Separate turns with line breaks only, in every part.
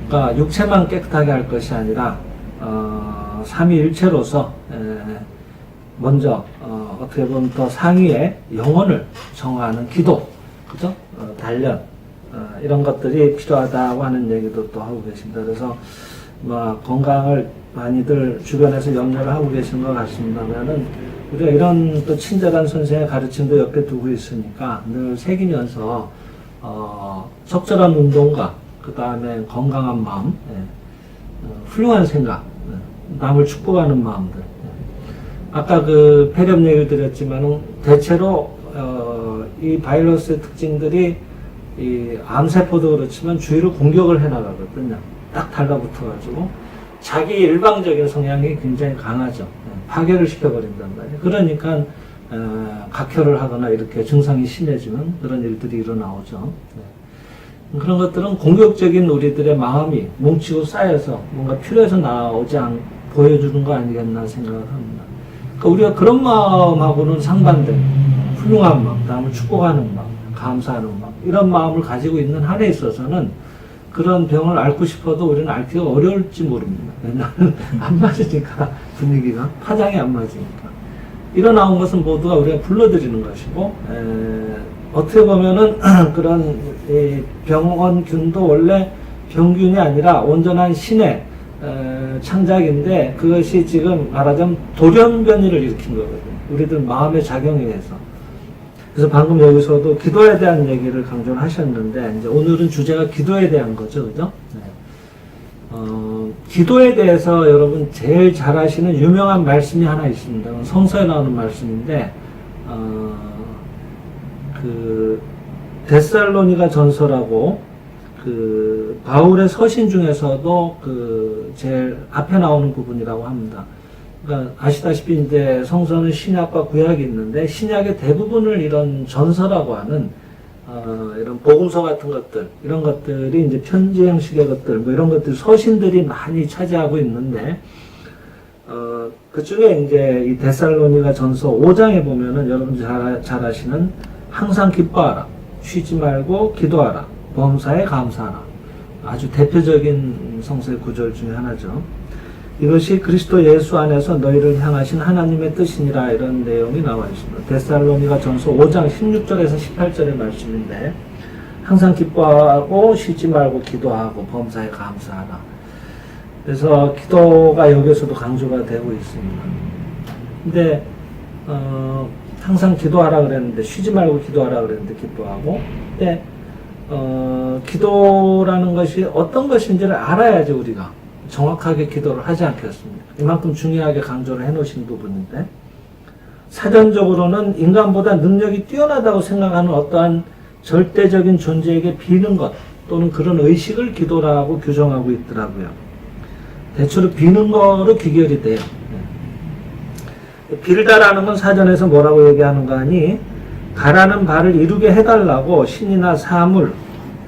그러니까 육체만 깨끗하게 할 것이 아니라 삼위일체로서 먼저 어떻게 보면 더 상위의 영혼을 정하는 기도, 그죠? 단련 이런 것들이 필요하다고 하는 얘기도 또 하고 계십니다. 그래서 뭐 건강을 많이들 주변에서 염려를 하고 계신 것 같습니다만은 우리가 이런 또 친절한 선생의 가르침도 옆에 두고 있으니까 늘 새기면서 적절한 운동과 그 다음에 건강한 마음, 훌륭한 생각, 남을 축복하는 마음들. 아까 그 폐렴 얘기를 드렸지만은 대체로 이 바이러스의 특징들이 이 암세포도 그렇지만 주위를 공격을 해나가거든요. 딱 달라붙어가지고 자기 일방적인 성향이 굉장히 강하죠. 파괴를 시켜버린단 말이에요. 그러니까 각혈을 하거나 이렇게 증상이 심해지면 그런 일들이 일어나오죠. 그런 것들은 공격적인 우리들의 마음이 뭉치고 쌓여서 뭔가 필요해서 보여주는 거 아니겠나 생각을 합니다. 그러니까 우리가 그런 마음하고는 상반된 훌륭한 마음, 남을 축복하는 마음, 감사하는 마음, 이런 마음을 가지고 있는 한에 있어서는 그런 병을 앓고 싶어도 우리는 앓기가 어려울지 모릅니다. 왜냐하면 안 맞으니까, 분위기가 파장이 안 맞으니까. 일어나온 것은 모두가 우리가 불러들이는 것이고, 어떻게 보면은 그런 병원균도 원래 병균이 아니라 온전한 신의 창작인데, 그것이 지금 말하자면 돌연변이를 일으킨 거거든요. 우리들 마음의 작용에 의해서. 그래서 방금 여기서도 기도에 대한 얘기를 강조를 하셨는데, 이제 오늘은 주제가 기도에 대한 거죠, 그죠? 네. 기도에 대해서 여러분 제일 잘 아시는 유명한 말씀이 하나 있습니다. 성서에 나오는 말씀인데, 그 데살로니가 전서라고 그 바울의 서신 중에서도 그 제일 앞에 나오는 부분이라고 합니다. 그러니까 아시다시피 이제 성서는 신약과 구약이 있는데 신약의 대부분을 이런 전서라고 하는 이런 복음서 같은 것들, 이런 것들이 이제 편지 형식의 것들, 뭐 이런 것들 서신들이 많이 차지하고 있는데 그 중에 이제 이 데살로니가 전서 5장에 보면은 여러분 잘 아시는 항상 기뻐하라, 쉬지 말고 기도하라, 범사에 감사하라. 아주 대표적인 성서의 구절 중에 하나죠. 이것이 그리스도 예수 안에서 너희를 향하신 하나님의 뜻이니라, 이런 내용이 나와 있습니다. 데살로니가 전서 5장 16절에서 18절의 말씀인데, 항상 기뻐하고 쉬지 말고 기도하고 범사에 감사하라. 그래서 기도가 여기서도 강조가 되고 있습니다. 근데 항상 기도하라 그랬는데, 쉬지 말고 기도하라 그랬는데 기뻐하고, 근데 기도라는 것이 어떤 것인지를 알아야지 우리가 정확하게 기도를 하지 않겠습니까? 이만큼 중요하게 강조를 해놓으신 부분인데, 사전적으로는 인간보다 능력이 뛰어나다고 생각하는 어떠한 절대적인 존재에게 비는 것 또는 그런 의식을 기도라고 규정하고 있더라고요. 대체로 비는 거로 귀결이 돼요. 빌다라는 건 사전에서 뭐라고 얘기하는가 하니, 가라는 바를 이루게 해달라고 신이나 사물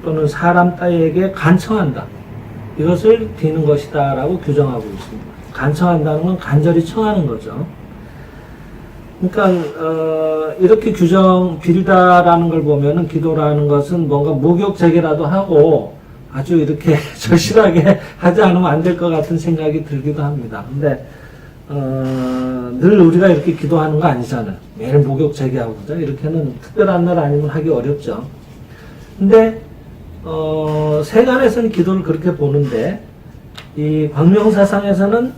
또는 사람 따위에게 간청한다. 이것을 비는 것이다 라고 규정하고 있습니다. 간청한다는 건 간절히 청하는 거죠. 그러니까 이렇게 빌다라는 걸 보면은 기도라는 것은 뭔가 목욕제기라도 하고 아주 이렇게 절실하게 하지 않으면 안 될 것 같은 생각이 들기도 합니다. 근데 늘 우리가 이렇게 기도하는 거 아니잖아요. 매일 목욕제기하고 그죠? 이렇게는 특별한 날 아니면 하기 어렵죠. 근데 세간에서는 기도를 그렇게 보는데 이 광명사상에서는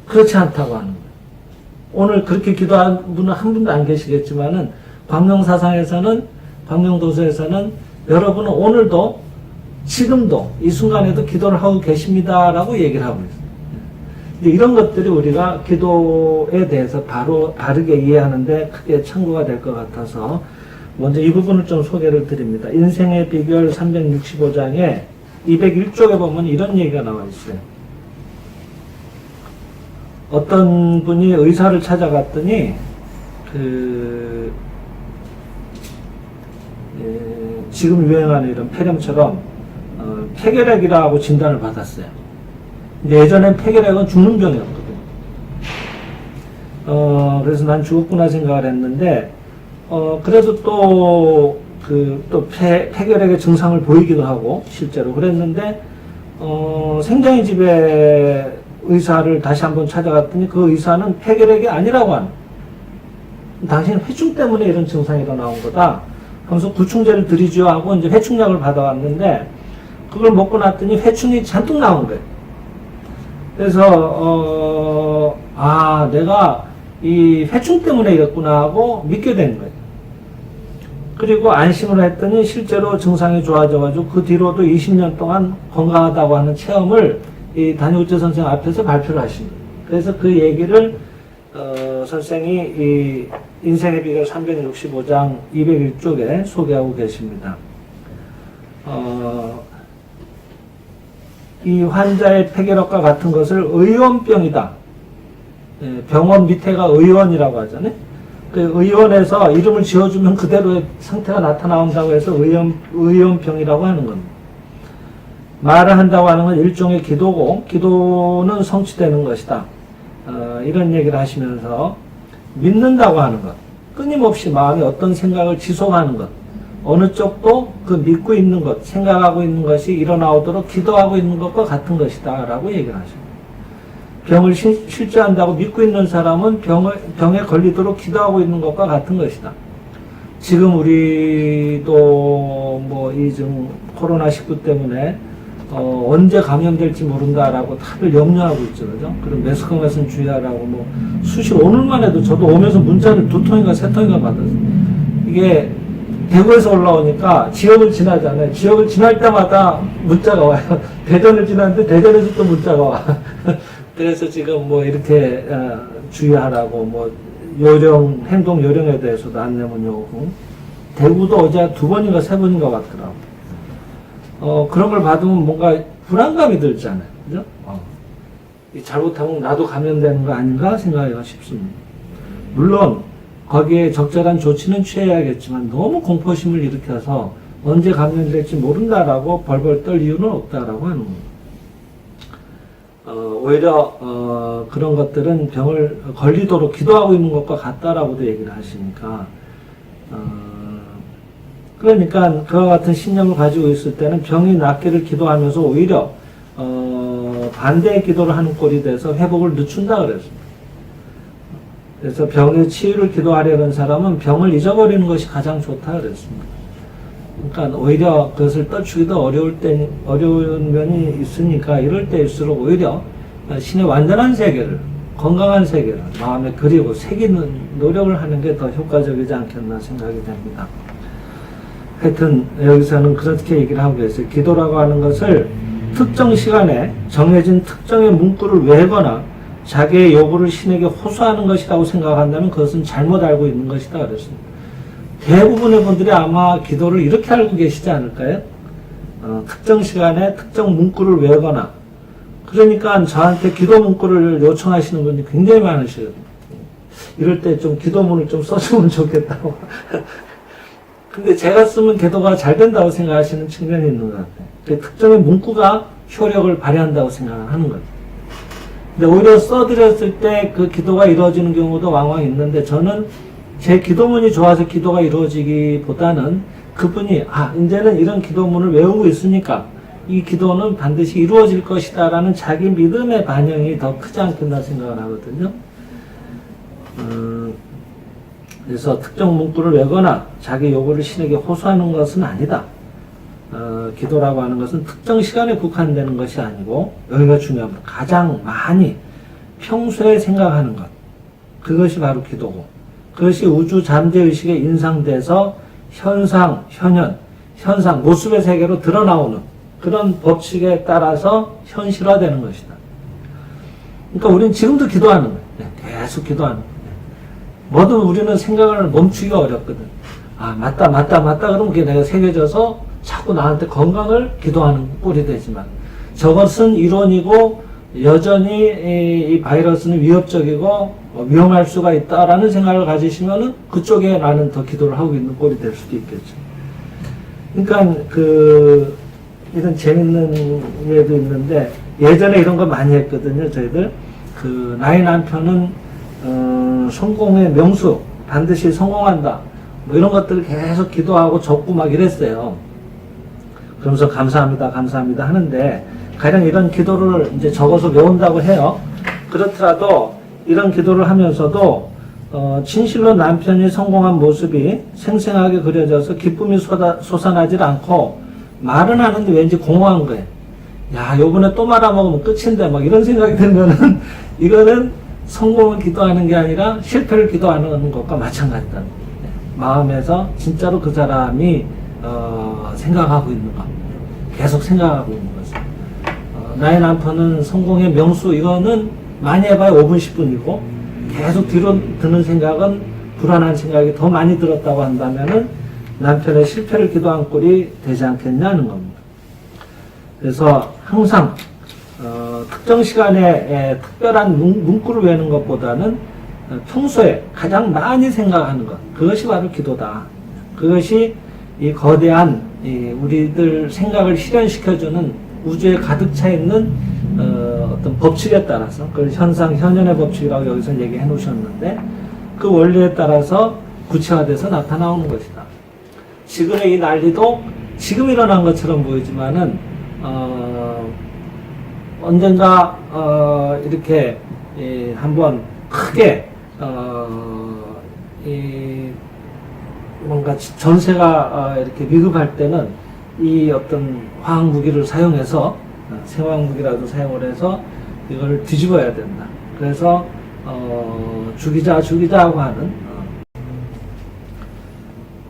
그렇지 않다고 하는 거예요. 오늘 그렇게 기도한 분은 한 분도 안 계시겠지만은 광명사상에서는, 광명도서에서는 여러분은 오늘도 지금도 이 순간에도 기도를 하고 계십니다라고 얘기를 하고 있어요. 이런 것들이 우리가 기도에 대해서 바르게 이해하는데 크게 참고가 될 것 같아서 먼저 이 부분을 좀 소개를 드립니다. 인생의 비결 365장에 201쪽에 보면 이런 얘기가 나와 있어요. 어떤 분이 의사를 찾아갔더니 지금 유행하는 이런 폐렴처럼 폐결핵이라고 진단을 받았어요. 근데 예전엔 폐결핵은 죽는 병이었거든요. 그래서 난 죽었구나 생각을 했는데, 그래도 폐결핵의 증상을 보이기도 하고, 실제로 그랬는데, 생장이 집에 의사를 다시 한번 찾아갔더니 그 의사는 폐결핵이 아니라고 하는. 당신 회충 때문에 이런 증상이 일어나온 거다. 하면서 구충제를 드리죠 하고 이제 회충약을 받아왔는데 그걸 먹고 났더니 회충이 잔뜩 나온 거예요. 그래서 내가 이 회충 때문에 이랬구나 하고 믿게 된 거예요. 그리고 안심을 했더니 실제로 증상이 좋아져가지고 그 뒤로도 20년 동안 건강하다고 하는 체험을 이 단육제 선생 앞에서 발표를 하신 거예요. 그래서 그 얘기를 선생이 이 인생의 비결 365장 201쪽에 소개하고 계십니다. 이 환자의 폐결핵과 같은 것을 의원병이다. 병원 밑에가 의원이라고 하잖아요. 그 의원에서 이름을 지어주면 그대로의 상태가 나타나온다고 해서 의원병이라고 하는 겁니다. 말을 한다고 하는 건 일종의 기도고 기도는 성취되는 것이다. 이런 얘기를 하시면서 믿는다고 하는 것, 끊임없이 마음에 어떤 생각을 지속하는 것, 어느 쪽도 그 믿고 있는 것, 생각하고 있는 것이 일어나오도록 기도하고 있는 것과 같은 것이다 라고 얘기를 하십니다. 병을 실제한다고 믿고 있는 사람은 병에 걸리도록 기도하고 있는 것과 같은 것이다. 지금 우리도 코로나19 때문에 언제 감염될지 모른다라고 다들 염려하고 있죠. 그죠? 그럼 매스컴 것은 주의하라고 오늘만 해도 저도 오면서 문자를 2통인가 3통인가 받았어요. 이게 대구에서 올라오니까 지역을 지나잖아요. 지역을 지날 때마다 문자가 와요. 대전을 지났는데 대전에서 또 문자가 와. 그래서 지금 이렇게 주의하라고 행동 요령에 대해서도 안내문이 오고 대구도 어제 2번인가 3번인가 왔더라고. 그런 걸 받으면 뭔가 불안감이 들잖아요. 그죠? 잘못하면 나도 감염되는 거 아닌가 생각하기가 쉽습니다. 물론 거기에 적절한 조치는 취해야겠지만 너무 공포심을 일으켜서 언제 감염될지 모른다라고 벌벌 떨 이유는 없다라고 하는 겁니다. 오히려 그런 것들은 병을 걸리도록 기도하고 있는 것과 같다라고도 얘기를 하시니까 그러니까 그와 같은 신념을 가지고 있을 때는 병이 낫기를 기도하면서 오히려 반대의 기도를 하는 꼴이 돼서 회복을 늦춘다 그랬습니다. 그래서 병의 치유를 기도하려는 사람은 병을 잊어버리는 것이 가장 좋다 그랬습니다. 그러니까 오히려 그것을 떨치기도 어려운 면이 있으니까 이럴 때일수록 오히려 신의 완전한 세계를, 건강한 세계를 마음에 그리고 새기는 노력을 하는 게 더 효과적이지 않겠나 생각이 됩니다. 하여튼 여기서는 그렇게 얘기를 하고 계세요. 기도라고 하는 것을 특정 시간에 정해진 특정의 문구를 외거나 자기의 요구를 신에게 호소하는 것이라고 생각한다면 그것은 잘못 알고 있는 것이다 그랬습니다. 대부분의 분들이 아마 기도를 이렇게 알고 계시지 않을까요? 특정 시간에 특정 문구를 외거나 그러니까 저한테 기도 문구를 요청하시는 분이 굉장히 많으시거든요. 이럴 때 좀 기도문을 좀 써주면 좋겠다고. 근데 제가 쓰면 기도가 잘 된다고 생각하시는 측면이 있는 것 같아요. 특정의 문구가 효력을 발휘한다고 생각하는 거죠. 근데 오히려 써드렸을 때 그 기도가 이루어지는 경우도 왕왕 있는데 저는 제 기도문이 좋아서 기도가 이루어지기보다는 그분이 이제는 이런 기도문을 외우고 있으니까 이 기도는 반드시 이루어질 것이다 라는 자기 믿음의 반영이 더 크지 않겠나 생각을 하거든요. 그래서 특정 문구를 외거나 자기 요구를 신에게 호소하는 것은 아니다. 기도라고 하는 것은 특정 시간에 국한되는 것이 아니고 여기가 중요합니다. 가장 많이 평소에 생각하는 것. 그것이 바로 기도고 그것이 우주 잠재의식에 인상돼서 현상, 모습의 세계로 드러나오는 그런 법칙에 따라서 현실화되는 것이다. 그러니까 우리는 지금도 기도하는 거예요. 계속 기도하는 거예요. 뭐든 우리는 생각을 멈추기가 어렵거든. 맞다. 그러면 그게 내가 새겨져서 자꾸 나한테 건강을 기도하는 꼴이 되지만 저것은 이론이고 여전히 이 바이러스는 위협적이고 위험할 수가 있다라는 생각을 가지시면은 그쪽에 나는 더 기도를 하고 있는 꼴이 될 수도 있겠죠. 그러니까 이런 재밌는 예도 있는데 예전에 이런 거 많이 했거든요. 저희들 나의 남편은 성공의 명수 반드시 성공한다. 이런 것들을 계속 기도하고 적고 막 이랬어요. 그러면서 감사합니다 하는데 가령 이런 기도를 이제 적어서 외운다고 해요. 그렇더라도 이런 기도를 하면서도 진실로 남편이 성공한 모습이 생생하게 그려져서 기쁨이 솟아나질 않고 말은 하는데 왠지 공허한 거예요. 야, 요번에 또 말아먹으면 끝인데 막 이런 생각이 들면은 이거는 성공을 기도하는 게 아니라 실패를 기도하는 것과 마찬가지다. 마음에서 진짜로 그 사람이 생각하고 있는 것, 계속 생각하고 있는 것을. 나의 남편은 성공의 명수, 이거는 많이 해봐야 5분 10분이고 계속 뒤로 드는 생각은 불안한 생각이 더 많이 들었다고 한다면은 남편의 실패를 기도한 꼴이 되지 않겠냐는 겁니다. 그래서 항상 특정 시간에 특별한 문구를 외우는 것보다는 평소에 가장 많이 생각하는 것, 그것이 바로 기도다. 그것이 이 거대한 우리들 생각을 실현시켜주는 우주에 가득 차 있는 어떤 법칙에 따라서, 그걸 현현의 법칙이라고 여기서 얘기해 놓으셨는데, 그 원리에 따라서 구체화돼서 나타나오는 것이다. 지금의 이 난리도 지금 일어난 것처럼 보이지만은 언젠가 이렇게 한번 크게 뭔가 전세가 이렇게 위급할 때는 이 어떤 화학 무기를 사용해서 생화학 무기라도 사용을 해서 이걸 뒤집어야 된다. 그래서 죽이자 하고 하는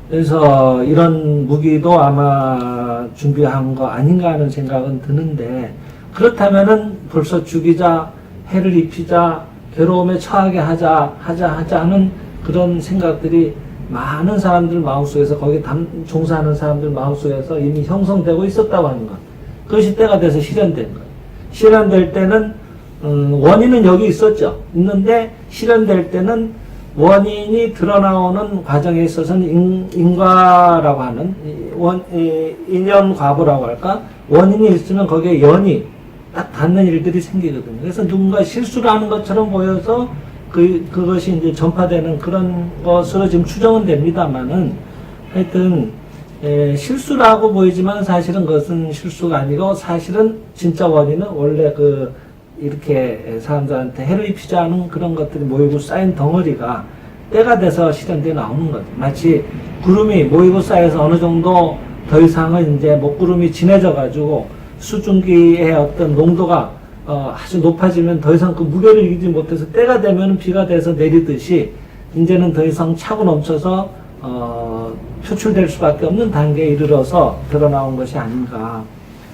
그래서 이런 무기도 아마 준비한 거 아닌가 하는 생각은 드는데, 그렇다면은 벌써 죽이자, 해를 입히자, 괴로움에 처하게 하자는 그런 생각들이 많은 사람들 마음속에서, 거기에 종사하는 사람들 마음속에서 이미 형성되고 있었다고 하는 것. 그것이 때가 돼서 실현된 것. 실현될 때는 원인은 여기 있었죠. 있는데 실현될 때는 원인이 드러나오는 과정에 있어서는 인과라고 하는 인연과보라고 할까? 원인이 있으면 거기에 연이 딱 닿는 일들이 생기거든요. 그래서 누군가 실수를 하는 것처럼 보여서 그것이 이제 전파되는 그런 것으로 지금 추정은 됩니다만은, 하여튼 실수라고 보이지만 사실은 그것은 실수가 아니고, 사실은 진짜 원인은 원래 이렇게 사람들한테 해를 입히지 않은 그런 것들이 모이고 쌓인 덩어리가 때가 돼서 실현되어 나오는 거죠. 마치 구름이 모이고 쌓여서 어느 정도 더 이상은 이제 먹구름이 진해져 가지고 수증기의 어떤 농도가 아주 높아지면 더 이상 그 무게를 이기지 못해서 때가 되면 비가 돼서 내리듯이 이제는 더 이상 차고 넘쳐서 표출될 수밖에 없는 단계에 이르러서 드러나온 것이 아닌가,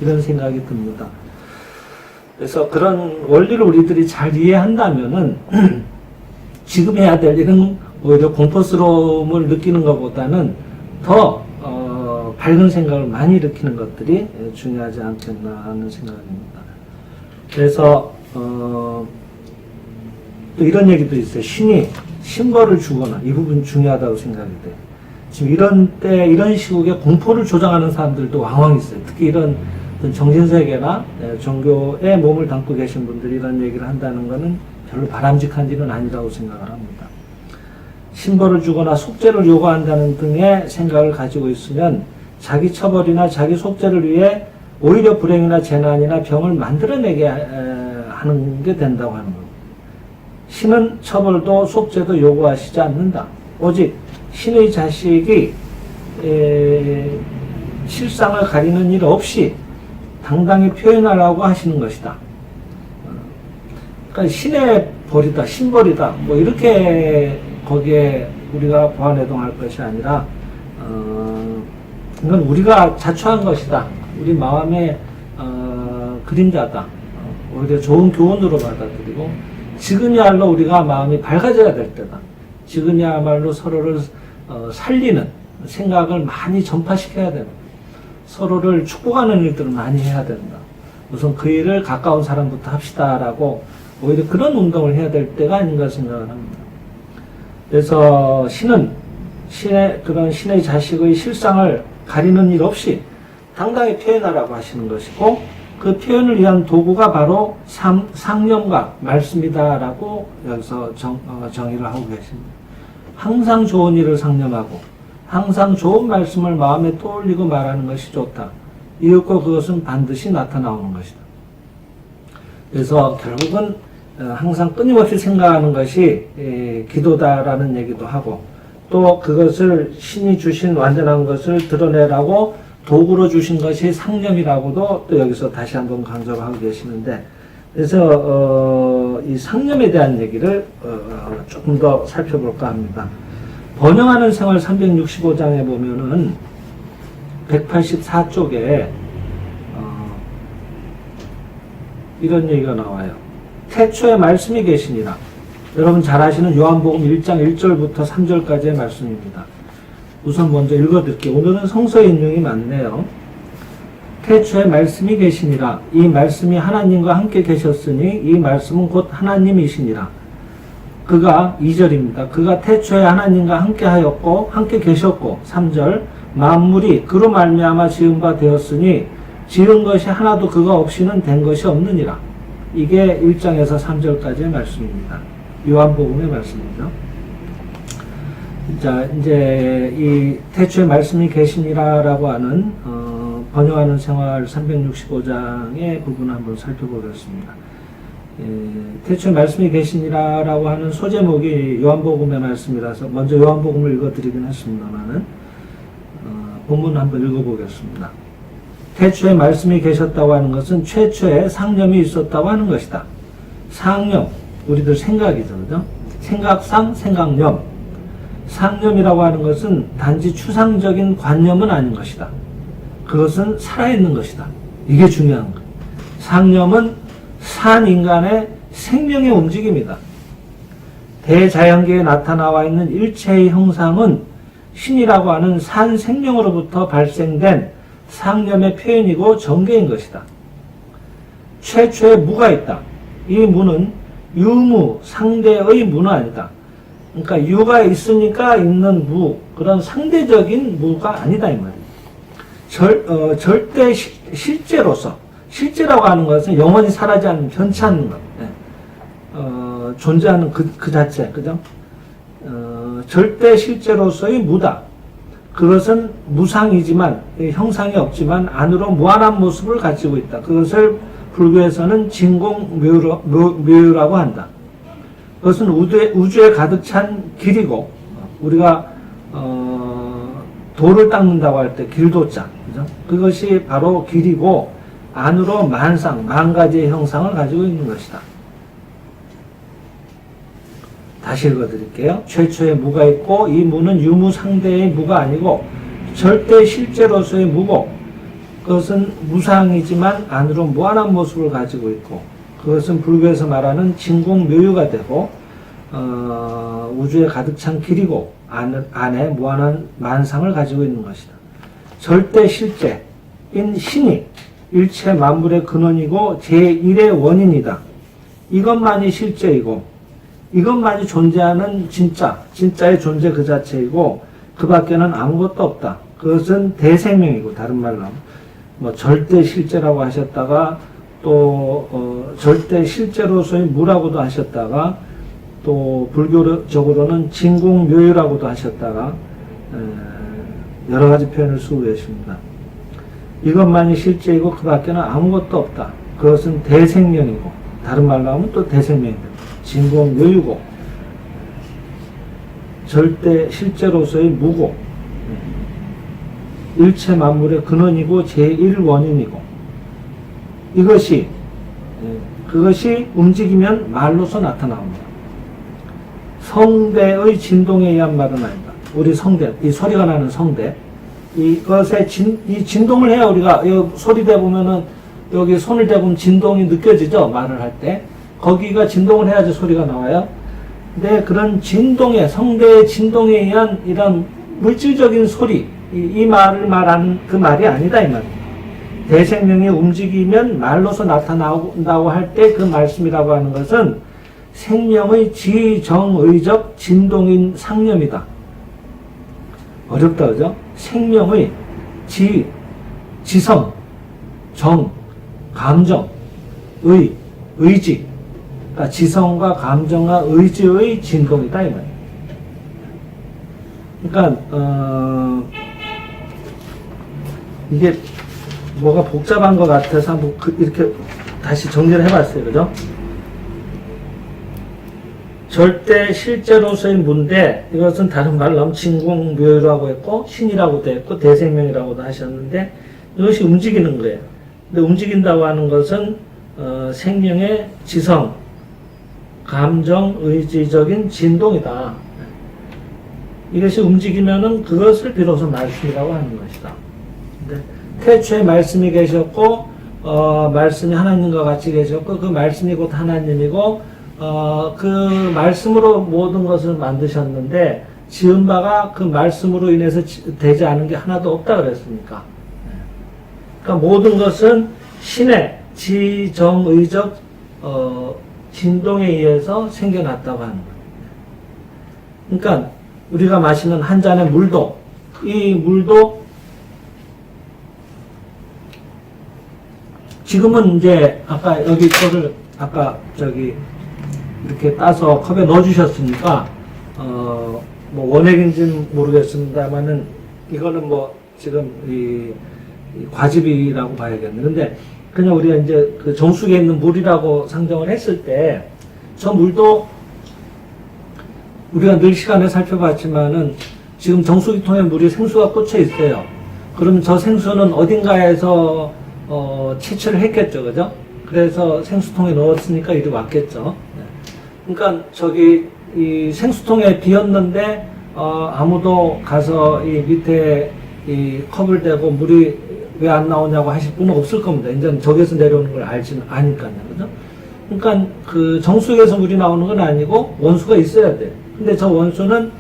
이런 생각이 듭니다. 그래서 그런 원리를 우리들이 잘 이해한다면은 지금 해야 될 일은 오히려 공포스러움을 느끼는 것보다는 더 밝은 생각을 많이 일으키는 것들이 중요하지 않겠나 하는 생각입니다. 그래서 또 이런 얘기도 있어요. 신이 신벌을 주거나, 이 부분 중요하다고 생각이 돼요. 지금 이런 시국에 공포를 조장하는 사람들도 왕왕 있어요. 특히 이런 정신세계나 종교에 몸을 담고 계신 분들이 이런 얘기를 한다는 것은 별로 바람직한 일은 아니라고 생각을 합니다. 신벌을 주거나 속죄를 요구한다는 등의 생각을 가지고 있으면 자기 처벌이나 자기 속죄를 위해 오히려 불행이나 재난이나 병을 만들어내게 하는 게 된다고 하는 겁니다. 신은 처벌도 속죄도 요구하시지 않는다. 오직 신의 자식이 실상을 가리는 일 없이 당당히 표현하라고 하시는 것이다. 그러니까 신의 벌이다, 신벌이다, 뭐 이렇게 거기에 우리가 보완해동할 것이 아니라 이건 우리가 자초한 것이다. 우리 마음의 그림자다. 오히려 좋은 교훈으로 받아들이고, 지금이야말로 우리가 마음이 밝아져야 될 때다. 지금이야말로 서로를 살리는 생각을 많이 전파시켜야 된다. 서로를 축복하는 일들을 많이 해야 된다. 우선 그 일을 가까운 사람부터 합시다라고 오히려 그런 운동을 해야 될 때가 아닌가 생각을 합니다. 그래서 그런 신의 자식의 실상을 가리는 일 없이 당당히 표현하라고 하시는 것이고, 그 표현을 위한 도구가 바로 상념과 말씀이다라고 여기서 정의를 하고 계십니다. 항상 좋은 일을 상념하고 항상 좋은 말씀을 마음에 떠올리고 말하는 것이 좋다. 이윽고 그것은 반드시 나타나오는 것이다. 그래서 결국은 항상 끊임없이 생각하는 것이 기도다라는 얘기도 하고, 또 그것을 신이 주신 완전한 것을 드러내라고 도구로 주신 것이 상념이라고도 또 여기서 다시 한번 강조를 하고 계시는데, 그래서 이 상념에 대한 얘기를 조금 더 살펴볼까 합니다. 번영하는 생활 365장에 보면은 184쪽에 이런 얘기가 나와요. 태초에 말씀이 계시니라. 여러분 잘 아시는 요한복음 1장 1절부터 3절까지의 말씀입니다. 우선 먼저 읽어드릴게요. 오늘은 성서 인용이 많네요. 태초에 말씀이 계시니라. 이 말씀이 하나님과 함께 계셨으니 이 말씀은 곧 하나님이시니라. 그가 2절입니다. 그가 태초에 하나님과 함께 하였고 함께 계셨고 3절 만물이 그로 말미암아 지은 바 되었으니 지은 것이 하나도 그가 없이는 된 것이 없느니라. 이게 1장에서 3절까지의 말씀입니다. 요한복음의 말씀이죠. 자, 이제 이 태초에 말씀이 계시니라라고 하는 번영하는 생활 365장의 부분을 한번 살펴보겠습니다. 태초에 말씀이 계시니라라고 하는 소제목이 요한복음의 말씀이라서 먼저 요한복음을 읽어드리긴 했습니다만은 본문 한번 읽어보겠습니다. 태초에 말씀이 계셨다고 하는 것은 최초에 상념이 있었다고 하는 것이다. 상념, 우리들 생각이죠, 그죠? 생각상 생각념. 상념이라고 하는 것은 단지 추상적인 관념은 아닌 것이다. 그것은 살아있는 것이다. 이게 중요한 거예요. 상념은 산 인간의 생명의 움직임이다. 대자연계에 나타나와 있는 일체의 형상은 신이라고 하는 산 생명으로부터 발생된 상념의 표현이고 전개인 것이다. 최초에 무가 있다. 이 무는 유무, 상대의 무는 아니다. 그러니까 유가 있으니까 있는 무, 그런 상대적인 무가 아니다 이 말이에요. 절대 실제로서, 실제라고 하는 것은 영원히 사라지지 않는, 변치 않는 것. 존재하는 그 자체, 그죠? 절대 실제로서의 무다. 그것은 무상이지만, 형상이 없지만 안으로 무한한 모습을 가지고 있다. 그것을 불교에서는 진공묘유라고 한다. 그것은 우주에 가득 찬 길이고, 우리가 돌을 닦는다고 할 때 길도자, 그죠? 그것이 바로 길이고 안으로 만 가지의 형상을 가지고 있는 것이다. 다시 읽어드릴게요. 최초에 무가 있고 이 무는 유무상대의 무가 아니고 절대 실제로서의 무고, 그것은 무상이지만 안으로 무한한 모습을 가지고 있고, 그것은 불교에서 말하는 진공묘유가 되고 우주에 가득 찬 길이고 안에 무한한 만상을 가지고 있는 것이다. 절대 실제인 신이 일체 만물의 근원이고 제1의 원인이다. 이것만이 실제이고 이것만이 존재하는 진짜의 존재 그 자체이고 그 밖에는 아무것도 없다. 그것은 대생명이고, 다른 말로 뭐 절대 실제라고 하셨다가 또 절대 실제로서의 무라고도 하셨다가 또 불교적으로는 진공묘유라고도 하셨다가 여러 가지 표현을 쓰고 계십니다. 이것만이 실제이고 그 밖에는 아무것도 없다. 그것은 대생명이고, 다른 말로 하면 또 대생명이다. 진공묘유고 절대 실제로서의 무고, 일체 만물의 근원이고 제1원인이고, 그것이 움직이면 말로서 나타나옵니다. 성대의 진동에 의한 말은 아니다. 우리 성대, 이 소리가 나는 성대, 이것에 이 진동을 해야 우리가 소리 대보면은 여기 손을 대보면 진동이 느껴지죠? 말을 할 때. 거기가 진동을 해야지 소리가 나와요. 근데 그런 진동에, 성대의 진동에 의한 이런 물질적인 소리, 이 말을 말하는 그 말이 아니다 이 말입니다. 대생명이 움직이면 말로서 나타나고 할 때 그 말씀이라고 하는 것은 생명의 지정의적 진동인 상념이다. 어렵다, 그죠? 생명의 지성, 정, 감정, 의지. 그러니까 지성과 감정과 의지의 진동이다, 이 말이에요. 그러니까, 이게 뭐가 복잡한 것 같아서 한번 이렇게 다시 정리를 해봤어요. 그죠? 절대 실제로서의 문대, 이것은 다른 말로 하면 진공묘라고 했고, 신이라고도 했고, 대생명이라고도 하셨는데, 이것이 움직이는 거예요. 근데 움직인다고 하는 것은, 생명의 지성, 감정, 의지적인 진동이다. 이것이 움직이면은 그것을 비로소 말씀이라고 하는 것이다. 근데 태초에 말씀이 계셨고, 말씀이 하나님과 같이 계셨고, 그 말씀이 곧 하나님이고, 그 말씀으로 모든 것을 만드셨는데 지은 바가 그 말씀으로 인해서 되지 않은 게 하나도 없다 그랬으니까. 그러니까 모든 것은 신의 지정의적 진동에 의해서 생겨났다고 하는 거예요. 그러니까 우리가 마시는 한 잔의 물도, 이 물도 지금은 이제 아까 여기 거를 아까 저기 이렇게 따서 컵에 넣어주셨으니까, 뭐 원액인지는 모르겠습니다만은, 이거는 뭐, 지금 이 과즙이라고 봐야겠네. 근데, 그냥 우리가 이제 그 정수기에 있는 물이라고 상정을 했을 때, 저 물도 우리가 늘 시간에 살펴봤지만은, 지금 정수기통에 물이 생수가 꽂혀 있어요. 그러면 저 생수는 어딘가에서, 채취를 했겠죠. 그죠? 그래서 생수통에 넣었으니까 이리 왔겠죠. 그러니까 저기 이 생수통에 비었는데 아무도 가서 이 밑에 이 컵을 대고 물이 왜 안 나오냐고 하실 분은 없을 겁니다. 이제는 저기에서 내려오는 걸 알지는 아니까요, 그죠? 그러니까 그 정수기에서 물이 나오는 건 아니고 원수가 있어야 돼. 근데 저 원수는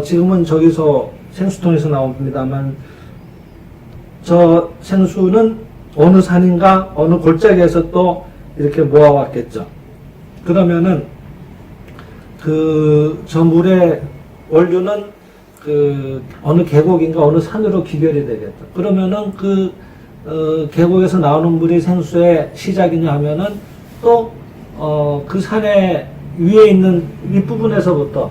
지금은 저기서 생수통에서 나옵니다만 저 생수는 어느 산인가 어느 골짜기에서 또 이렇게 모아왔겠죠. 그러면은 저 물의 원료는 그 어느 계곡인가 어느 산으로 기별이 되겠죠. 그러면은 계곡에서 나오는 물이 생수의 시작이냐 하면은 또 그 산의 위에 있는 윗부분에서부터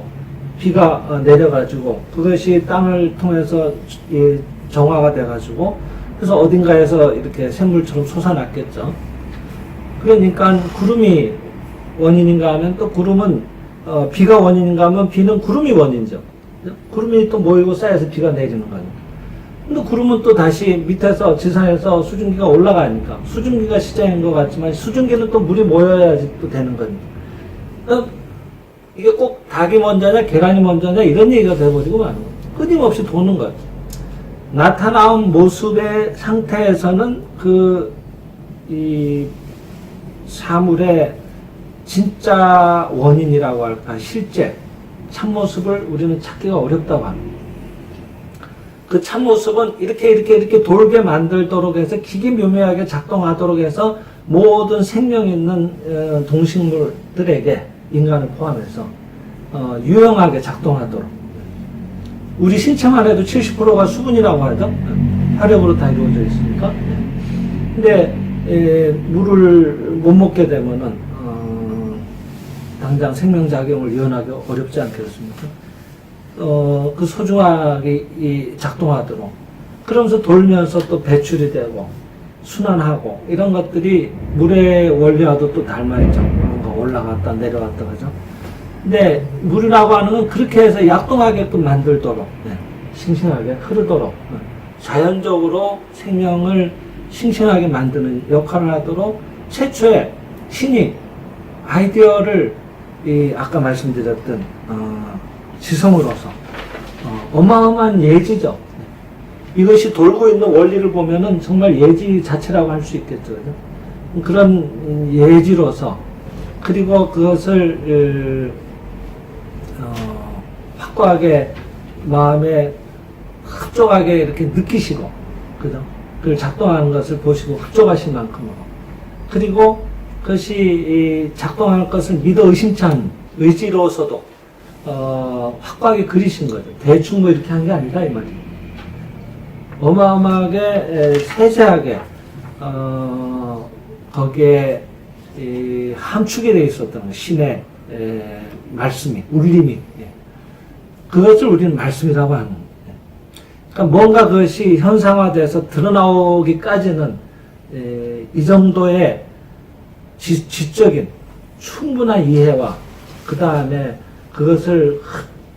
비가 내려가지고 그것이 땅을 통해서 정화가 돼가지고 그래서 어딘가에서 이렇게 샘물처럼 솟아났겠죠. 그러니까 구름이 원인인가 하면 또 구름은 비가 원인인가 하면 비는 구름이 원인이죠. 구름이 또 모이고 쌓여서 비가 내리는 거니까. 근데 구름은 또 다시 밑에서 지상에서 수증기가 올라가니까 수증기가 시작인 것 같지만 수증기는 또 물이 모여야지 또 되는 거니까. 그러니까 이게 꼭 닭이 먼저냐 계란이 먼저냐 이런 얘기가 돼버리고 마는 거예요. 끊임없이 도는 거예요. 나타나온 모습의 상태에서는 이 사물의 진짜 원인이라고 할까, 실제, 참모습을 우리는 찾기가 어렵다고 합니다. 그 참모습은 이렇게 돌게 만들도록 해서 기기묘묘하게 작동하도록 해서 모든 생명 있는 동식물들에게 인간을 포함해서 유용하게 작동하도록. 우리 신체만 해도 70%가 수분이라고 하죠. 혈액으로 다 이루어져 있으니까. 근데 물을 못 먹게 되면은 당장 생명작용을 이어나기 어렵지 않겠습니까? 그 소중하게 작동하도록. 그러면서 돌면서 또 배출이 되고, 순환하고, 이런 것들이 물의 원리와도 또 닮아있죠. 뭔가 올라갔다 내려갔다 하죠. 근데 물이라고 하는 건 그렇게 해서 약동하게끔 만들도록, 싱싱하게 흐르도록, 자연적으로 생명을 싱싱하게 만드는 역할을 하도록 최초에 신이 아이디어를 아까 말씀드렸던 지성으로서 어마어마한 예지죠. 이것이 돌고 있는 원리를 보면은 정말 예지 자체라고 할 수 있겠죠. 그죠? 그런 예지로서 그리고 그것을 확고하게 마음에 흡족하게 이렇게 느끼시고, 그죠? 그걸 작동하는 것을 보시고 흡족하신 만큼으로, 그리고 그것이 작동할 것을 믿어 의심치 않은 의지로서도 확고하게 그리신 거죠. 대충 뭐 이렇게 한 게 아니라 이 말이에요. 어마어마하게 세세하게 거기에 함축이 되어 있었던 신의 말씀이, 울림이, 그것을 우리는 말씀이라고 하는 거예요. 그러니까 뭔가 그것이 현상화돼서 드러나오기까지는 이 정도의 지적인 충분한 이해와 그 다음에 그것을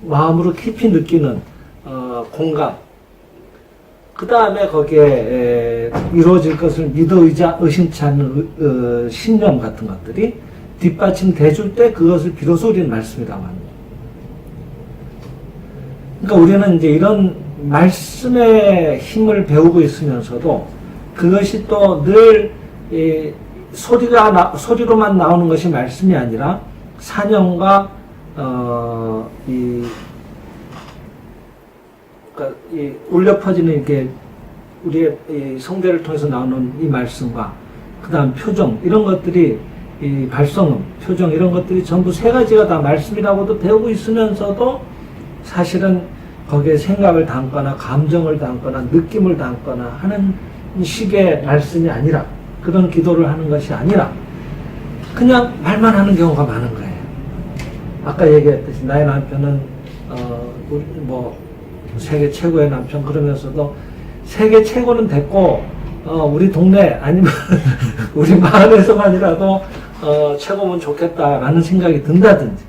마음으로 깊이 느끼는 공감, 그 다음에 거기에 이루어질 것을 믿어 의심치 않는 신념 같은 것들이 뒷받침돼 줄 때 그것을 비로소 우리는 말씀이라고 하는 거예요. 그러니까 우리는 이제 이런 말씀의 힘을 배우고 있으면서도 그것이 또 늘 소리로만 나오는 것이 말씀이 아니라 사명과 그러니까 울려 퍼지는 이게 우리의 이 성대를 통해서 나오는 이 말씀과 그다음 표정 이런 것들이 이 발성음, 표정 이런 것들이 전부 세 가지가 다 말씀이라고도 배우고 있으면서도 사실은 거기에 생각을 담거나 감정을 담거나 느낌을 담거나 하는 식의 말씀이 아니라 그런 기도를 하는 것이 아니라 그냥 말만 하는 경우가 많은 거예요. 아까 얘기했듯이 나의 남편은 세계 최고의 남편 그러면서도 세계 최고는 됐고 우리 동네 아니면 우리 마을에서만이라도 최고면 좋겠다라는 생각이 든다든지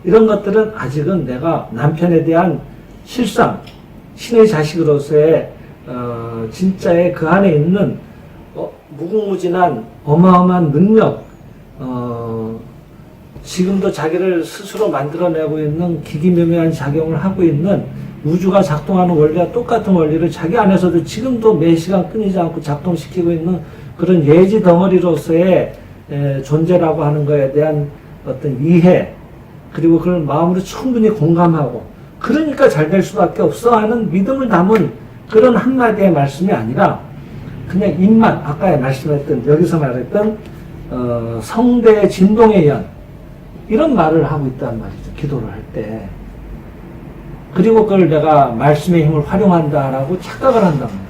이런 것들은 아직은 내가 남편에 대한 실상 신의 자식으로서의 진짜의 그 안에 있는 무궁무진한 어마어마한 능력 지금도 자기를 스스로 만들어내고 있는 기기묘묘한 작용을 하고 있는 우주가 작동하는 원리와 똑같은 원리를 자기 안에서도 지금도 매 시간 끊이지 않고 작동시키고 있는 그런 예지 덩어리로서의 존재라고 하는 것에 대한 어떤 이해 그리고 그걸 마음으로 충분히 공감하고 그러니까 잘 될 수밖에 없어 하는 믿음을 담은 그런 한마디의 말씀이 아니라 그냥 입만 아까 말씀했던 여기서 말했던 성대의 진동에 의한 이런 말을 하고 있단 말이죠. 기도를 할 때. 그리고 그걸 내가 말씀의 힘을 활용한다라고 착각을 한단 말이에요.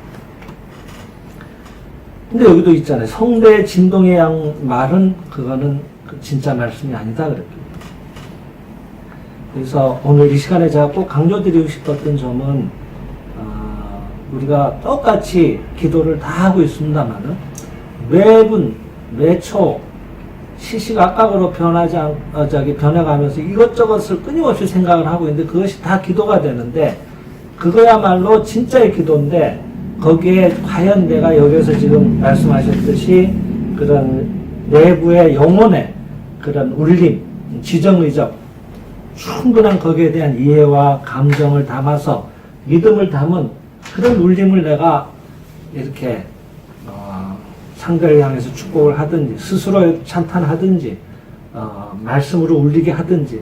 근데 여기도 있잖아요. 성대의 진동에 의한 말은 그거는 진짜 말씀이 아니다 그랬거든요. 그래서 오늘 이 시간에 제가 꼭 강조드리고 싶었던 점은 우리가 똑같이 기도를 다 하고 있습니다만은 매분 매초 시시각각으로 변해가면서 이것저것을 끊임없이 생각을 하고 있는데 그것이 다 기도가 되는데 그거야말로 진짜의 기도인데 거기에 과연 내가 여기서 지금 말씀하셨듯이 그런 내부의 영혼의 그런 울림, 지정의적 충분한 거기에 대한 이해와 감정을 담아서 믿음을 담은 그런 울림을 내가 이렇게 상대를 향해서 축복을 하든지 스스로 찬탄하든지 말씀으로 울리게 하든지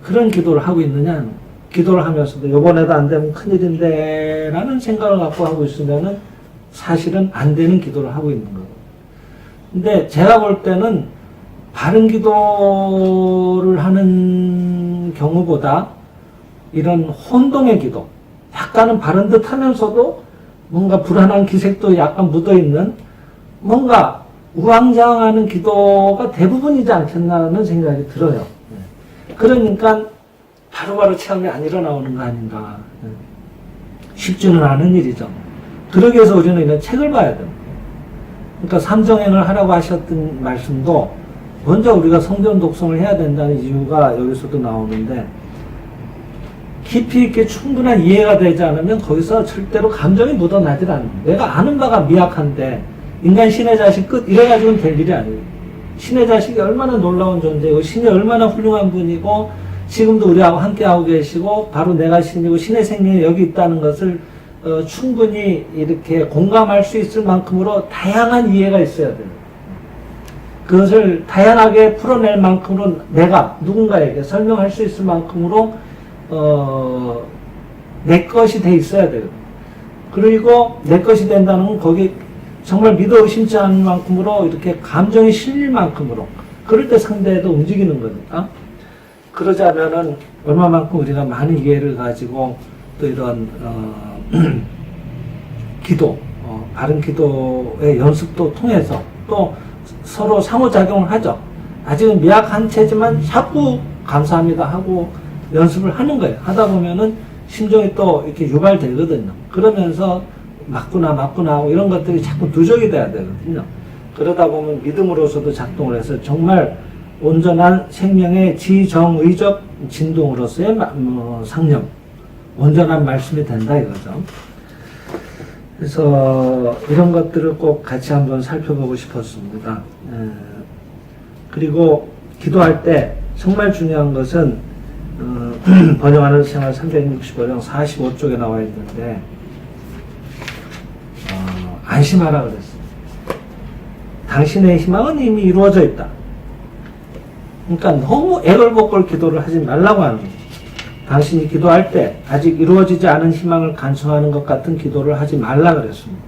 그런 기도를 하고 있느냐 기도를 하면서도 이번에도 안 되면 큰일인데 라는 생각을 갖고 하고 있으면은 사실은 안 되는 기도를 하고 있는 거예요. 근데 제가 볼 때는 바른 기도를 하는 경우보다 이런 혼동의 기도 약간은 바른 듯 하면서도 뭔가 불안한 기색도 약간 묻어있는 뭔가 우왕좌왕하는 기도가 대부분이지 않겠나라는 생각이 들어요. 그러니까 바로바로 체험이 안 일어나오는 거 아닌가. 쉽지는 않은 일이죠. 그러기 위해서 우리는 이런 책을 봐야 됩니다. 그러니까 삼정행을 하라고 하셨던 말씀도 먼저 우리가 성경 독성을 해야 된다는 이유가 여기서도 나오는데 깊이 있게 충분한 이해가 되지 않으면 거기서 절대로 감정이 묻어나질 않아요. 내가 아는 바가 미약한데 인간 신의 자식 끝 이래가지고는 될 일이 아니에요. 신의 자식이 얼마나 놀라운 존재고 신이 얼마나 훌륭한 분이고 지금도 우리하고 함께하고 계시고 바로 내가 신이고 신의 생명이 여기 있다는 것을 충분히 이렇게 공감할 수 있을 만큼으로 다양한 이해가 있어야 돼요. 그것을 다양하게 풀어낼 만큼으로 내가 누군가에게 설명할 수 있을 만큼으로 내 것이 돼 있어야 돼요. 그리고 내 것이 된다는 건 거기 정말 믿어 의심치 않을 만큼으로 이렇게 감정이 실릴 만큼으로 그럴 때 상대도 움직이는 거니까 그러자면은 얼마만큼 우리가 많은 이해를 가지고 또 이런 기도 바른 기도의 연습도 통해서 또 서로 상호작용을 하죠. 아직은 미약한 채지만 자꾸 감사합니다 하고 연습을 하는 거예요. 하다 보면은 심정이 또 이렇게 유발되거든요. 그러면서 맞구나 하고 이런 것들이 자꾸 누적이 돼야 되거든요. 그러다 보면 믿음으로서도 작동을 해서 정말 온전한 생명의 지정의적 진동으로서의 상념, 온전한 말씀이 된다 이거죠. 그래서 이런 것들을 꼭 같이 한번 살펴보고 싶었습니다. 그리고 기도할 때 정말 중요한 것은 번영하는 생활 365장 45쪽에 나와 있는데 안심하라 그랬어요. 당신의 희망은 이미 이루어져 있다. 그러니까 너무 애걸복걸 기도를 하지 말라고 하는 거예요. 당신이 기도할 때 아직 이루어지지 않은 희망을 간청하는 것 같은 기도를 하지 말라 그랬습니다.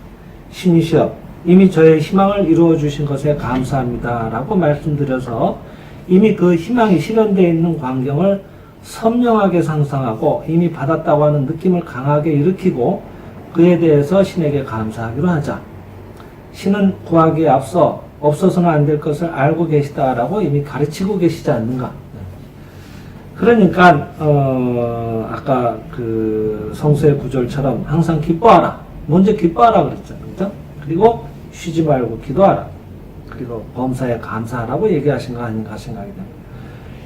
신이시여 이미 저의 희망을 이루어 주신 것에 감사합니다 라고 말씀드려서 이미 그 희망이 실현되어 있는 광경을 선명하게 상상하고 이미 받았다고 하는 느낌을 강하게 일으키고 그에 대해서 신에게 감사하기로 하자. 신은 구하기에 앞서 없어서는 안 될 것을 알고 계시다라고 이미 가르치고 계시지 않는가. 그러니까 아까 그 성서의 구절처럼 항상 기뻐하라. 먼저 기뻐하라 그랬잖아요. 그죠? 그리고 쉬지 말고 기도하라. 그리고 범사에 감사하라고 얘기하신 거 아닌가 생각이 됩니다.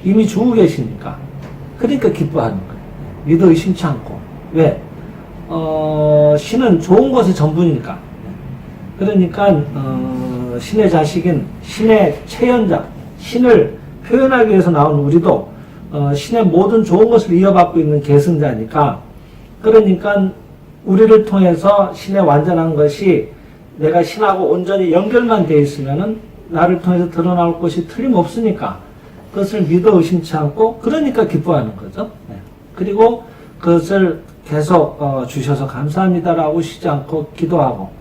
이미 주고 계시니까. 그러니까 기뻐하는 거예요. 믿어 의심치 않고. 왜? 신은 좋은 것의 전부니까. 그러니까 신의 자식인 신의 체현자, 신을 표현하기 위해서 나온 우리도 신의 모든 좋은 것을 이어받고 있는 계승자니까, 그러니까 우리를 통해서 신의 완전한 것이 내가 신하고 온전히 연결만 되어 있으면은 나를 통해서 드러나올 것이 틀림없으니까 그것을 믿어 의심치 않고, 그러니까 기뻐하는 거죠. 그리고 그것을 계속 주셔서 감사합니다라고 쉬지 않고 기도하고,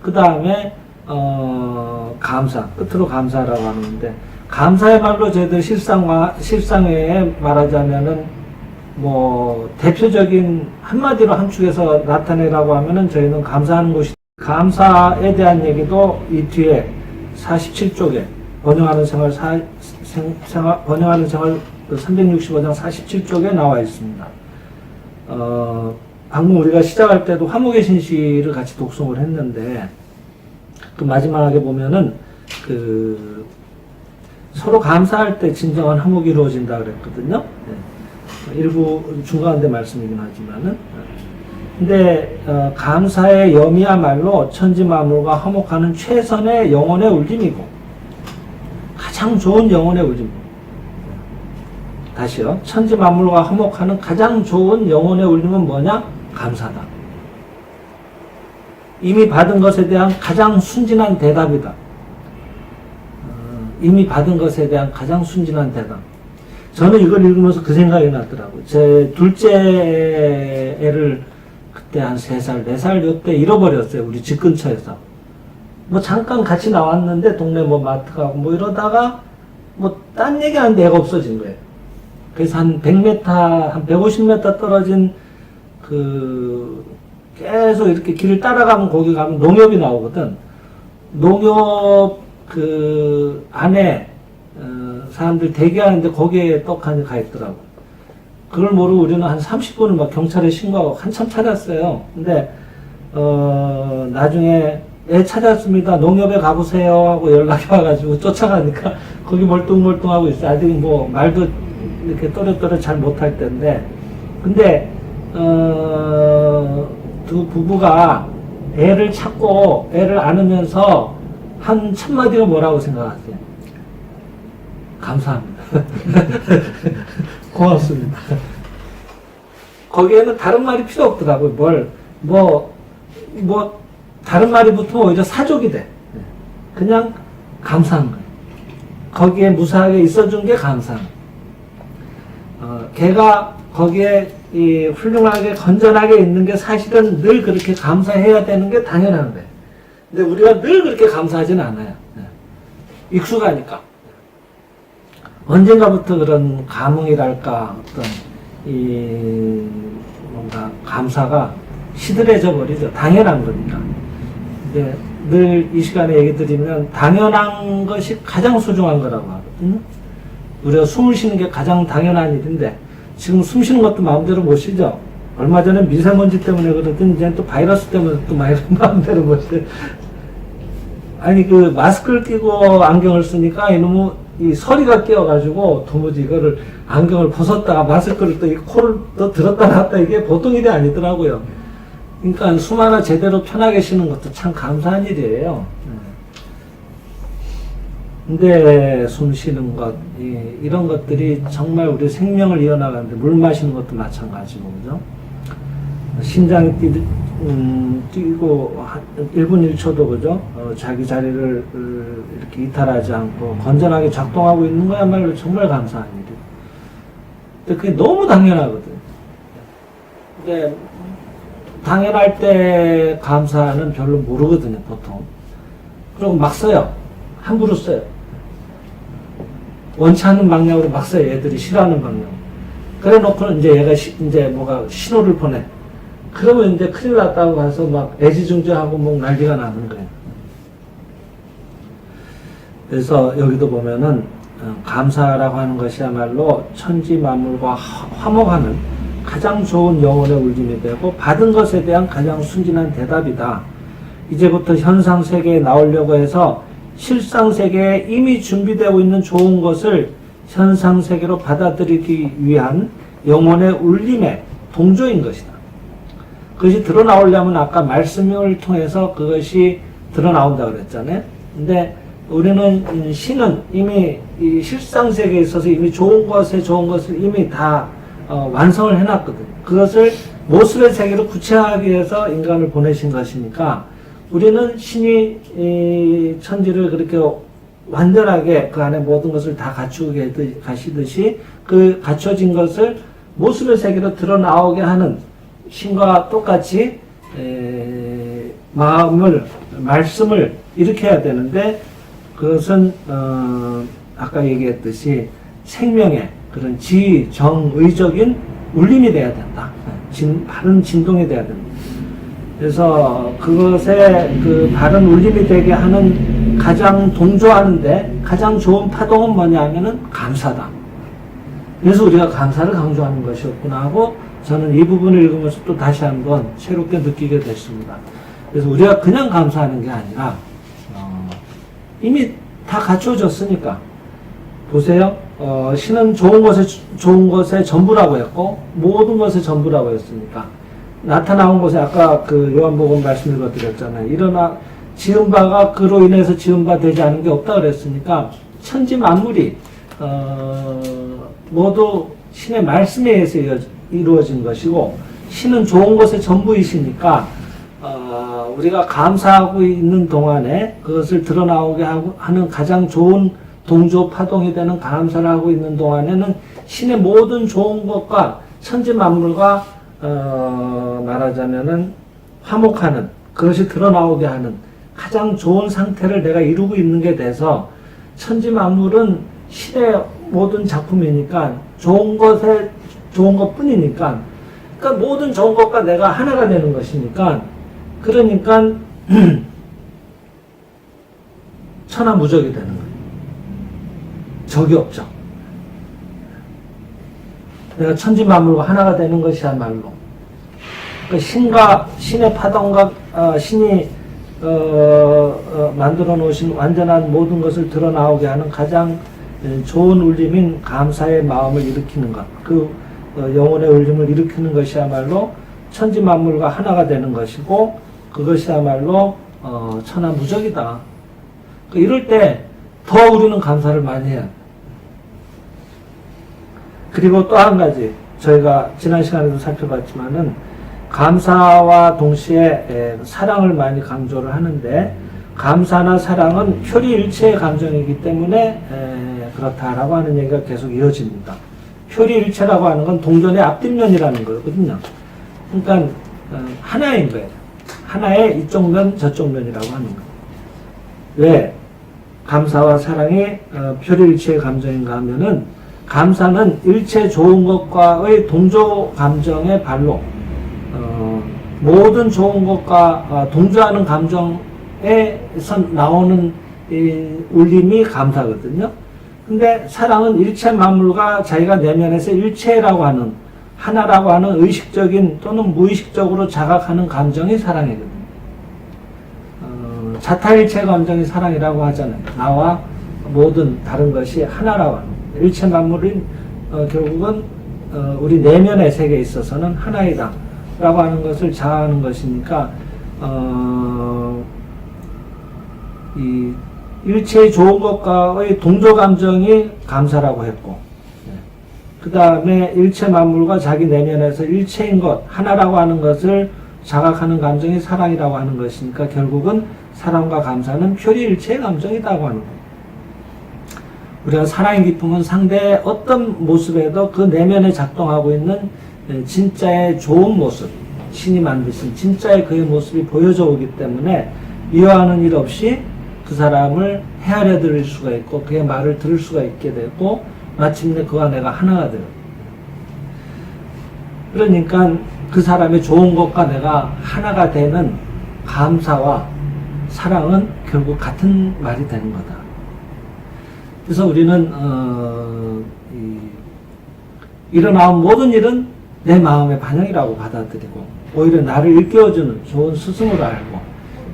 그 다음에 감사, 끝으로 감사라고 하는데, 감사의 말로 저희들 실상에 말하자면은 뭐 대표적인 한마디로 함축해서 나타내라고 하면은 저희는 감사하는 것이, 감사에 대한 얘기도 이 뒤에 47쪽에 번영하는 생활 365장 47쪽에 나와 있습니다. 방금 우리가 시작할 때도 화목의 신시를 같이 독송을 했는데, 그 마지막에 보면은 그 서로 감사할 때 진정한 화목이 이루어진다 그랬거든요. 일부 중간대 말씀이긴 하지만은. 근데 감사의 염이야말로 천지 만물과 화목하는 최선의 영혼의 울림이고 가장 좋은 영혼의 울림. 다시요. 천지 만물과 화목하는 가장 좋은 영혼의 울림은 뭐냐? 감사다. 이미 받은 것에 대한 가장 순진한 대답이다. 이미 받은 것에 대한 가장 순진한 대답. 저는 이걸 읽으면서 그 생각이 났더라고요. 제 둘째 애를 그때 한 3살, 4살 요때 잃어버렸어요. 우리 집 근처에서. 뭐 잠깐 같이 나왔는데 동네 뭐 마트 가고 뭐 이러다가 뭐 딴 얘기하는데 애가 없어진 거예요. 그래서 한 100m, 한 150m 떨어진 계속 이렇게 길을 따라가면 거기 가면 농협이 나오거든. 농협 안에 사람들 대기하는데 거기에 떡하니 가 있더라고. 그걸 모르고 우리는 한 30분을 막 경찰에 신고하고 한참 찾았어요. 근데 나중에 찾았습니다. 농협에 가보세요 하고 연락이 와가지고 쫓아가니까 거기 멀뚱멀뚱하고 있어요. 아직 뭐 말도 이렇게 또렷또렷 잘 못할 때인데, 근데 두 부부가 애를 찾고 애를 안으면서 한 첫마디가 뭐라고 생각하세요? 감사합니다. 고맙습니다. 거기에는 다른 말이 필요 없더라고요. 다른 말이 붙으면 오히려 사족이 돼. 그냥 감사한 거예요. 거기에 무사하게 있어준 게 감사한 거예요. 걔가 거기에 훌륭하게 건전하게 있는 게 사실은 늘 그렇게 감사해야 되는 게 당연한 거예요. 근데 우리가 늘 그렇게 감사하지는 않아요. 익숙하니까. 언젠가부터 그런 감흥이랄까, 어떤 뭔가 감사가 시들해져 버리죠. 당연한 거니까. 근데 늘 이 시간에 얘기 드리면 당연한 것이 가장 소중한 거라고 하거든요. 우리가 숨을 쉬는 게 가장 당연한 일인데, 지금 숨 쉬는 것도 마음대로 못 쉬죠. 얼마 전에 미세먼지 때문에 그러든 이제 또 바이러스 때문에 또 마음대로 못 쉬죠. 아니 그 마스크를 끼고 안경을 쓰니까 너무 이 서리가 끼어가지고 도무지 이거를 안경을 벗었다가 마스크를 또 이 코를 또 들었다 놨다 이게 보통 일이 아니더라고요. 그러니까 숨 하나 제대로 편하게 쉬는 것도 참 감사한 일이에요. 근데 숨 쉬는 것, 이런 것들이 정말 우리 생명을 이어나가는데 물 마시는 것도 마찬가지고, 그죠? 심장이 뛰고 1분 1초도 그죠? 자기 자리를 이렇게 이탈하지 않고 건전하게 작동하고 있는 거야말로 정말 감사한 일이에요. 근데 그게 너무 당연하거든요. 근데 당연할 때 감사는 별로 모르거든요, 보통. 그리고 막 써요. 함부로 써요. 원치 않는 방향으로 막 써요. 애들이 싫어하는 방향. 그래 놓고는 이제 얘가 이제 뭐가 신호를 보내. 그러면 이제 큰일 났다고 가서 막 애지중지하고 뭐 난리가 나는 거예요. 그래서 여기도 보면은 감사라고 하는 것이야말로 천지 만물과 화목하는 가장 좋은 영혼의 울림이 되고 받은 것에 대한 가장 순진한 대답이다. 이제부터 현상 세계에 나오려고 해서 실상 세계에 이미 준비되어 있는 좋은 것을 현상 세계로 받아들이기 위한 영혼의 울림의 동조인 것이다. 그것이 드러나오려면 아까 말씀을 통해서 그것이 드러나온다고 그랬잖아요. 근데 우리는 신은 이미 이 실상 세계에 있어서 이미 좋은 것을 이미 다 완성을 해놨거든요. 그것을 모습의 세계로 구체화하기 위해서 인간을 보내신 것이니까 우리는 신이 이 천지를 그렇게 완전하게 그 안에 모든 것을 다 갖추고 가시듯이 그 갖춰진 것을 모습의 세계로 드러나오게 하는 신과 똑같이 말씀을 일으켜야 되는데 그것은 아까 얘기했듯이 생명의 그런 정의적인 울림이 돼야 된다. 바른 진동이 돼야 된다. 그래서 그것에 그 바른 울림이 되게 하는 가장 동조하는데 가장 좋은 파동은 뭐냐면은 감사다. 그래서 우리가 감사를 강조하는 것이었구나 하고 저는 이 부분을 읽으면서 또 다시 한번 새롭게 느끼게 됐습니다. 그래서 우리가 그냥 감사하는 게 아니라 이미 다 갖춰졌으니까 보세요. 신은 좋은 것의 전부라고 했고 모든 것의 전부라고 했으니까 나타나온 것에 아까 그 요한복음 말씀 읽어드렸잖아요. 일어나 지은 바가 그로 인해서 지은 바 되지 않은 게 없다 그랬으니까 천지 만물이 모두 신의 말씀에 의해서 이루어진 것이고 신은 좋은 것의 전부이시니까 우리가 감사하고 있는 동안에 그것을 드러나오게 하는 가장 좋은 동조 파동이 되는 감사를 하고 있는 동안에는 신의 모든 좋은 것과 천지 만물과 말하자면은 화목하는 그것이 드러나오게 하는 가장 좋은 상태를 내가 이루고 있는 게 돼서 천지 만물은 신의 모든 작품이니까 좋은 것뿐이니까 그러니까 모든 좋은 것과 내가 하나가 되는 것이니까 그러니까 천하무적이 되는 거예요. 적이 없죠. 내가 천지 만물과 하나가 되는 것이야말로 그러니까 신의 파동과 신이 만들어 놓으신 완전한 모든 것을 드러나오게 하는 가장 좋은 울림인 감사의 마음을 일으키는 것, 그 영혼의 울림을 일으키는 것이야말로 천지 만물과 하나가 되는 것이고 그것이야말로 천하무적이다. 이럴 때 더 우리는 감사를 많이 해야 돼. 그리고 또 한 가지 저희가 지난 시간에도 살펴봤지만은 감사와 동시에 사랑을 많이 강조를 하는데 감사나 사랑은 표리일체의 감정이기 때문에 그렇다라고 하는 얘기가 계속 이어집니다. 표리일체라고 하는 건 동전의 앞뒷면이라는 거거든요. 그러니까 하나인 거예요. 하나의 이쪽 면 저쪽 면이라고 하는 거예요. 왜 감사와 사랑이 표리일체의 감정인가 하면은 감사는 일체 좋은 것과의 동조 감정의 발로 모든 좋은 것과 동조하는 감정에서 나오는 울림이 감사거든요. 근데 사랑은 일체 만물과 자기가 내면에서 일체라고 하는 하나라고 하는 의식적인 또는 무의식적으로 자각하는 감정이 사랑이거든요. 자타일체 감정이 사랑이라고 하잖아요. 나와 모든 다른 것이 하나라고 하는 거예요. 일체 만물은 결국은 우리 내면의 세계에 있어서는 하나이다 라고 하는 것을 자아하는 것이니까 이 일체의 좋은 것과의 동조 감정이 감사라고 했고, 그 다음에 일체 만물과 자기 내면에서 일체인 것, 하나라고 하는 것을 자각하는 감정이 사랑이라고 하는 것이니까 결국은 사랑과 감사는 표리일체의 감정이라고 하는 거예요. 우리가 사랑의 기쁨은 상대의 어떤 모습에도 그 내면에 작동하고 있는 진짜의 좋은 모습, 신이 만드신 진짜의 그의 모습이 보여져 오기 때문에 미워하는 일 없이 그 사람을 헤아려 들을 수가 있고 그의 말을 들을 수가 있게 되고 마침내 그와 내가 하나가 돼요. 그러니까 그 사람의 좋은 것과 내가 하나가 되는 감사와 사랑은 결국 같은 말이 되는 거다. 그래서 우리는 일어나온 모든 일은 내 마음의 반영이라고 받아들이고 오히려 나를 일깨워주는 좋은 스승으로 알고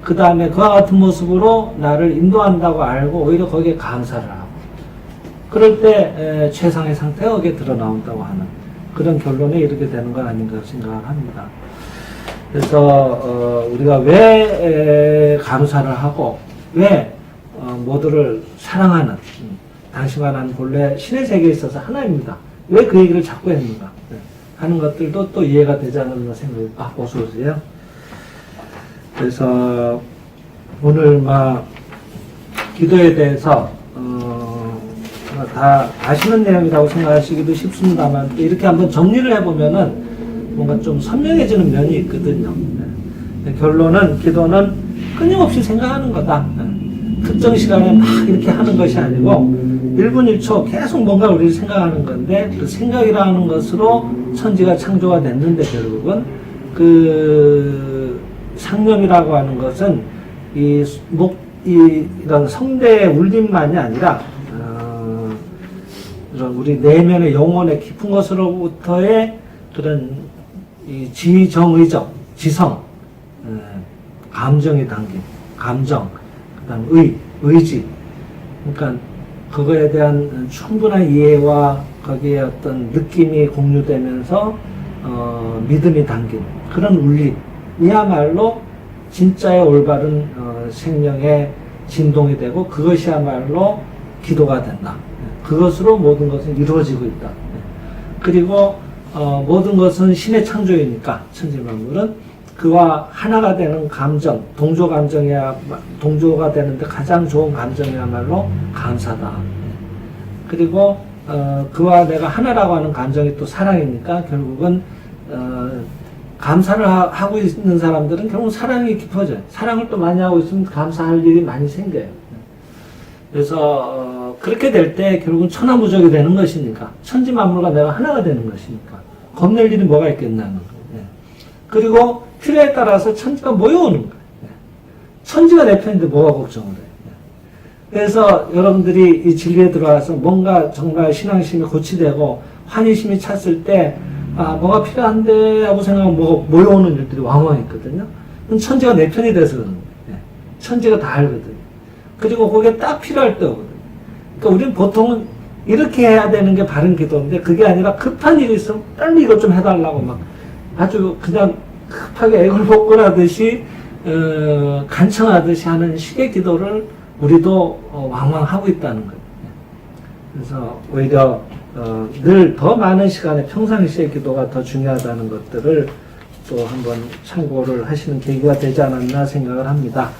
그 다음에 그와 같은 모습으로 나를 인도한다고 알고 오히려 거기에 감사를 하고 그럴 때 최상의 상태가 거기에 드러나온다고 하는 그런 결론에 이르게 되는 건 아닌가 생각을 합니다. 그래서 우리가 왜 감사를 하고 왜 모두를 사랑하는 당시만한 본래 신의 세계에 있어서 하나입니다. 왜 그 얘기를 자꾸 했는가 하는 것들도 또 이해가 되지 않았나 생각이 어서 오세요. 그래서 오늘 기도에 대해서 다 아시는 내용이라고 생각하시기도 쉽습니다만 이렇게 한번 정리를 해보면은 뭔가 좀 선명해지는 면이 있거든요. 결론은 기도는 끊임없이 생각하는 거다. 특정 시간에 막 이렇게 하는 것이 아니고 1분 1초 계속 뭔가 우리를 생각하는 건데 그 생각이라는 것으로 천지가 창조가 됐는데 결국은 그 상념이라고 하는 것은 이런 성대의 울림만이 아니라 이런 우리 내면의 영혼의 깊은 것으로부터의 그런 이 지정의적, 지성, 감정이 담긴 감정, 그다음 의지, 그러니까 그거에 대한 충분한 이해와 거기에 어떤 느낌이 공유되면서 믿음이 담긴 그런 울림이야말로 진짜의 올바른 생명의 진동이 되고 그것이야말로 기도가 된다. 그것으로 모든 것은 이루어지고 있다. 그리고 모든 것은 신의 창조이니까 천지만물은 그와 하나가 되는 감정, 동조가 되는데 가장 좋은 감정이야말로 감사다. 그리고 그와 내가 하나라고 하는 감정이 또 사랑이니까 결국은 감사를 하고 있는 사람들은 결국 사랑이 깊어져요. 사랑을 또 많이 하고 있으면 감사할 일이 많이 생겨요. 그래서 그렇게 될 때 결국은 천하무적이 되는 것이니까 천지만물과 내가 하나가 되는 것이니까 겁낼 일이 뭐가 있겠냐는 거예요. 그리고 필요에 따라서 천지가 모여오는 거예요. 천지가 내 편인데 뭐가 걱정을 해요. 그래서 여러분들이 이 진리에 들어와서 뭔가 정말 신앙심이 고취되고 환희심이 찼을 때 뭐가 필요한데 하고 생각하면 뭐가 모여오는 일들이 왕왕 있거든요. 그럼 천지가 내 편이 돼서 그러는 거예요. 천지가 다 알거든요. 그리고 그게 딱 필요할 때 오거든요. 그러니까 우리는 보통은 이렇게 해야 되는 게 바른 기도인데 그게 아니라 급한 일이 있으면 빨리 이것 좀 해달라고 막 아주 그냥 급하게 애걸복걸하듯이 간청하듯이 하는 식의 기도를 우리도 왕왕 하고 있다는 거예요. 그래서 오히려 늘 더 많은 시간에 평상시의 기도가 더 중요하다는 것들을 또 한번 참고를 하시는 계기가 되지 않았나 생각을 합니다.